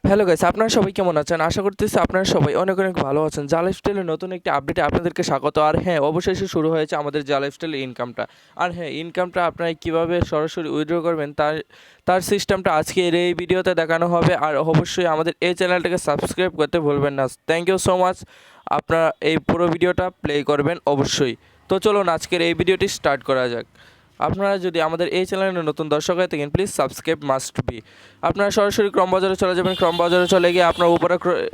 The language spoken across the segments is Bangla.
হ্যালো গাইস, আপনারা সবাই কেমন আছেন? আশা করতেছি আপনারা সবাই অনেক অনেক ভালো আছেন। জালাইফস্টাইলের নতুন একটি আপডেটে আপনাদেরকে স্বাগত। আর হ্যাঁ, অবশেষে শুরু হয়েছে আমাদের জালাইফস্টাইলের ইনকামটা। আর হ্যাঁ, ইনকামটা আপনারা কীভাবে সরাসরি উইথড্র করবেন তার সিস্টেমটা আজকের এই ভিডিওতে দেখানো হবে। আর অবশ্যই আমাদের এই চ্যানেলটাকে সাবস্ক্রাইব করতে ভুলবেন না। Thank you so much. আপনারা এই পুরো ভিডিওটা প্লে করবেন অবশ্যই। তো চলুন আজকের এই ভিডিওটি স্টার্ট করা যাক। আপনারা যদি আমাদের এই চ্যানেলে নতুন দর্শক হয়ে থাকেন, প্লিজ সাবস্ক্রাইব মাস্ট বি। আপনারা সরাসরি ক্রম বাজারে চলে যাবেন। ক্রম বাজারে চলে গিয়ে আপনার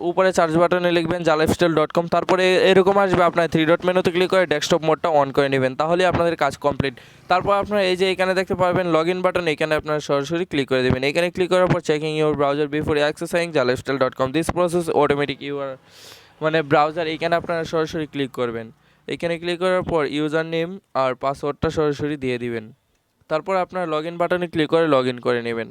উপরে সার্চ বাটনে লিখবেন jaalifestyle.com। তারপরে এরকম আসবে, আপনার 3 ডট মেনুতে ক্লিক করে ডেস্কটপ মোডটা অন করে নেবেন, তাহলে আপনাদের কাজ কমপ্লিট। তারপর আপনারা এই যে এখানে দেখতে পারবেন লগ ইন বাটন, এখানে আপনারা সরাসরি ক্লিক করে দেবেন। এখানে ক্লিক করার পর checking your browser before accessing jaalifestyle.com, this process automatic browser. এখানে আপনারা সরাসরি ক্লিক করবেন। এখানে ক্লিক করার পর ইউজার নেম আর পাসওয়ার্ডটা সরাসরি দিয়ে দিবেন। তারপর আপনার লগ ইন বাটনে ক্লিক করে লগ ইন করে নেবেন।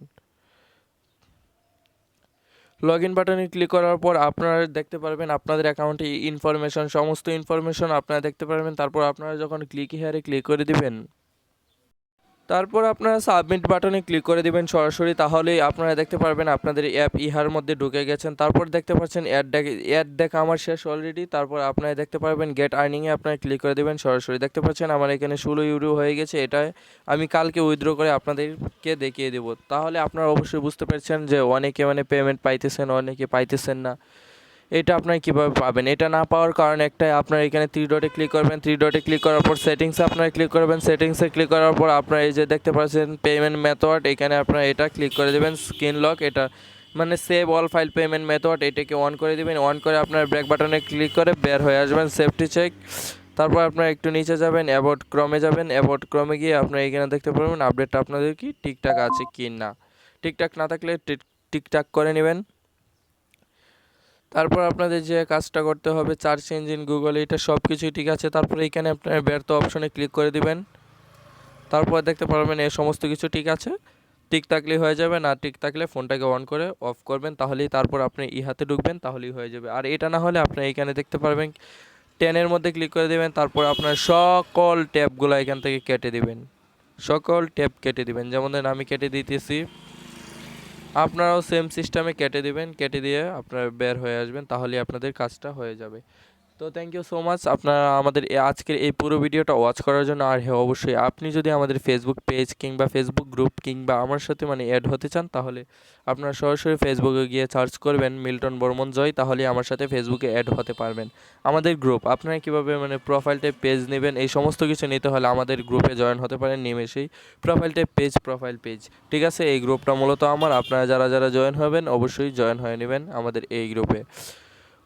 লগ ইন বাটনে ক্লিক করার পর আপনারা দেখতে পারবেন আপনাদের অ্যাকাউন্টে ইনফরমেশন, সমস্ত ইনফরমেশন আপনারা দেখতে পারবেন। তারপর আপনারা যখন ক্লিক হিয়ারে ক্লিক করে দিবেন, তারপর আপনারা সাবমিট বাটনে ক্লিক করে দিবেন সরাসরি, তাহলেই আপনারা দেখতে পারবেন আপনাদের অ্যাপ ইহার মধ্যে ঢুকে গেছেন। তারপর দেখতে পাচ্ছেন অ্যাড দেখা আমার শেষ অলরেডি। তারপর আপনারা দেখতে পারবেন গেট আর্নিংয়ে আপনারা ক্লিক করে দেবেন সরাসরি। দেখতে পাচ্ছেন আমার এখানে 16 ইউরো হয়ে গেছে। এটা আমি কালকে উইথড্র করে আপনাদেরকে দেখিয়ে দেবো। তাহলে আপনারা অবশ্যই বুঝতে পারছেন যে অনেকে পেমেন্ট পাইতেছেন, অনেকে পাইতেছেন না। এটা আপনারা কীভাবে পাবেন? এটা না পাওয়ার কারণ একটাই, আপনারা এখানে 3 ডটে ক্লিক করবেন। 3 ডটে ক্লিক করার পর সেটিংসে আপনারা ক্লিক করবেন। সেটিংসে ক্লিক করার পর আপনারা এই যে দেখতে পাচ্ছেন পেমেন্ট মেথড, এখানে আপনারা এটা ক্লিক করে দেবেন। স্ক্রিন লক, এটা save all file payment method, এটাকে অন করে দেবেন। অন করে আপনার ব্রেক বাটনে ক্লিক করে বের হয়ে আসবেন, সেফটি চেক। তারপর আপনারা একটু নিচে যাবেন, অ্যাবাউট ক্রমে যাবেন। অ্যাবাউট ক্রমে গিয়ে আপনারা এখানে দেখতে পারবেন আপডেটটা আপনাদের কি ঠিকঠাক আছে কি না। ঠিকঠাক না থাকলে ঠিকঠাক করে নেবেন। তারপর আপনাদের যে কাজটা করতে হবে, সার্চ ইঞ্জিন গুগল, এটা সব কিছুই ঠিক আছে। তারপরে এখানে আপনার ব্যর্থ অপশনে ক্লিক করে দিবেন। তারপর দেখতে পারবেন এই সমস্ত কিছু ঠিক আছে। ঠিক থাকলেই হয়ে যাবে, না ঠিক থাকলে ফোনটাকে অন করে অফ করবেন, তাহলেই তারপর আপনি ইহাতে ঢুকবেন, তাহলেই হয়ে যাবে। আর এটা না হলে আপনি এখানে দেখতে পারবেন 10-এর মধ্যে ক্লিক করে দেবেন। তারপর আপনার সকল ট্যাবগুলো এখান থেকে কেটে দিবেন, সকল ট্যাব কেটে দিবেন। যেমন আমি কেটে দিতেছি, আপনারাও সেম সিস্টেমে কেটে দিবেন। কেটে দিয়ে আপনারা বের হয়ে আসবেন, তাহলে আপনাদের কাজটা হয়ে যাবে। তো থ্যাংক ইউ সো মাচ আপনারা আমাদের আজকের এই পুরো ভিডিওটা ওয়াচ করার জন্য। আর হ্যাঁ, অবশ্যই আপনি যদি আমাদের ফেসবুক পেজ কিংবা ফেসবুক গ্রুপ কিংবা আমার সাথে অ্যাড হতে চান, তাহলে আপনারা সরাসরি ফেসবুকে গিয়ে সার্চ করবেন মিল্টন বর্মন জয়, তাহলে আমার সাথে ফেসবুকে অ্যাড হতে পারবেন। আমাদের গ্রুপ আপনারা কীভাবে প্রোফাইল টাইপ পেজ নেবেন, এই সমস্ত কিছু নিতে হলে আমাদের গ্রুপে জয়েন হতে পারেন নিমেষেই। Profile type page, profile page, ঠিক আছে। এই গ্রুপটা মূলত আমার, আপনারা যারা যারা জয়েন হবেন অবশ্যই জয়েন হয়ে নেবেন আমাদের এই গ্রুপে।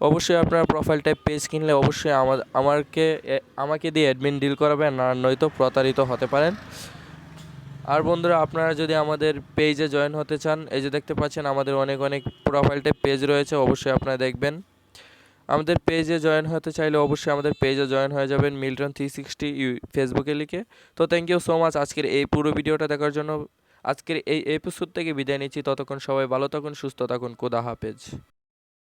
অবশ্যই আপনারা প্রোফাইল টাইপ পেজ কিনলে অবশ্যই আমাকে দিয়ে অ্যাডমিন ডিল করাবেন, আর নয়তো প্রতারিত হতে পারেন। আর বন্ধুরা, আপনারা যদি আমাদের পেজে জয়েন হতে চান, এই যে দেখতে পাচ্ছেন আমাদের অনেক অনেক প্রোফাইল টাইপ পেজ রয়েছে, অবশ্যই আপনারা দেখবেন। আমাদের পেজে জয়েন হতে চাইলে অবশ্যই আমাদের পেজে জয়েন হয়ে যাবেন মিল্টন 360 ফেসবুকে লিখে। তো থ্যাংক ইউ সো মাচ আজকের এই পুরো ভিডিওটা দেখার জন্য। আজকের এই এপিসোড থেকে বিদায় নিচ্ছি। ততক্ষণ সবাই ভালো থাকুন, সুস্থ থাকুন। খোদা হাফেজ।